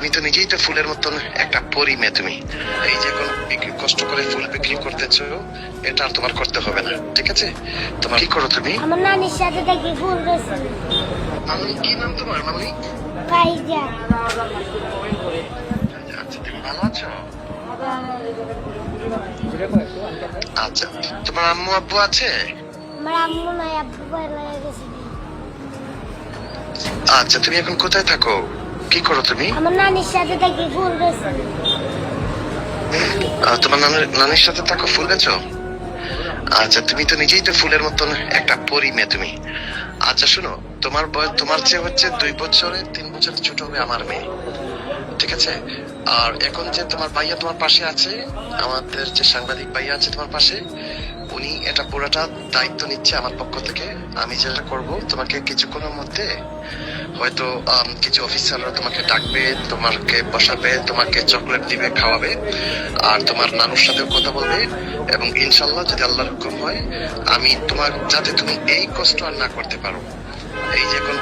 তুমি তো নিজেই তো ফুলের মতন একটা পরি মেয়ে। তুমি এই যে এখন কষ্ট করে ফুল বিক্রি করতেছো, এটা আর তোমার করতে হবে না, ঠিক আছে? তোমার কি করো তুমি? আমার নানির সাথে দেখি ফুল গেছে। মামনি, কি নাম তোমার মামনি? ফাইজা। আচ্ছা, তুমি ভালো আছো? আচ্ছা, তোমার আম্মু আব্বু আছে? আমার আম্মু নাই, আব্বু বাইরে গেছে। আচ্ছা, তুমি এখন কোথায় থাকো? কি করো তুমি? আমার নানির সাথে দেখি ফুল গেছে। তোমার নানির সাথে থাকো, ফুল গাছো? আচ্ছা, তুমি তো নিজেই তো ফুলের মতন একটা পরি মেয়ে। তুমি আচ্ছা শোনো, তোমার বয়স তোমার চেয়ে হচ্ছে 2 বছরে 3 বছরের ছোট হবে আমার মেয়ে, ঠিক আছে? আর এখন যে তোমার ভাইয়া তোমার পাশে আছে, আমাদের যে সাংবাদিক ভাইয়া আছে তোমার পাশে, উনি এটা পুরোটা দায়িত্ব নিচ্ছে আমার পক্ষ থেকে। আমি যেটা করব, তোমাকে কিছুক্ষণের মধ্যে হয়তো কিছু অফিসাররা তোমাকে ডাকবে, তোমাকে বসাবে, তোমাকে চকলেট দিবে, খাওয়াবে, আর তোমার নানুর সাথেও কথা বলবে। এবং ইনশাল্লাহ যদি আল্লাহর হুকুম হয়, আমি তোমার যাতে তুমি এই কষ্ট আর না করতে পারো, এই যে এখন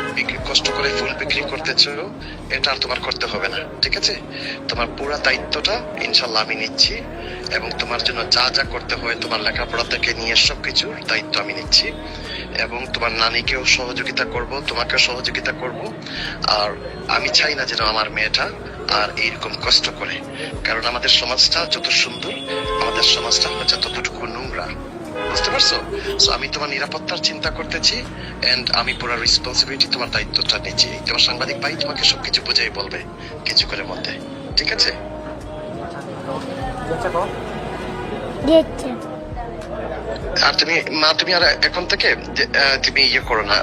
কষ্ট করে ফুল বিক্রি করতেছো, এটা আর তোমার করতে হবে না, ঠিক আছে? তোমার পুরো দায়িত্বটা ইনশাল্লাহ আমি নিচ্ছি, এবং তোমার জন্য যা যা করতে হয়, তোমার লেখাপড়া থেকে নিয়ে সবকিছুর দায়িত্ব আমি নিচ্ছি, এবং তোমার নানিকেও সহযোগিতা করব, তোমাকেও সহযোগিতা করব। আর আমি চাই না যেন আমার মেয়েটা আর এইরকম কষ্ট করে, কারণ আমাদের সমাজটা যত সুন্দর, আমাদের সমাজটা হচ্ছে ততটুকু নোংরা, বুঝতে পারছো? সো আমি তোমার নিরাপত্তার চিন্তা করতেছি, এন্ড আমি পুরো রেসপন্সিবিলিটি, তোমার দায়িত্বটা নিচ্ছি। তোমার সাংবাদিক ভাই তোমাকে সবকিছু বুঝাই বলবে কিছু করে মধ্যে, ঠিক আছে? দেখছে। আর তুমি মা, তুমি আর এখন থেকে তুমি ইয়ে করো না,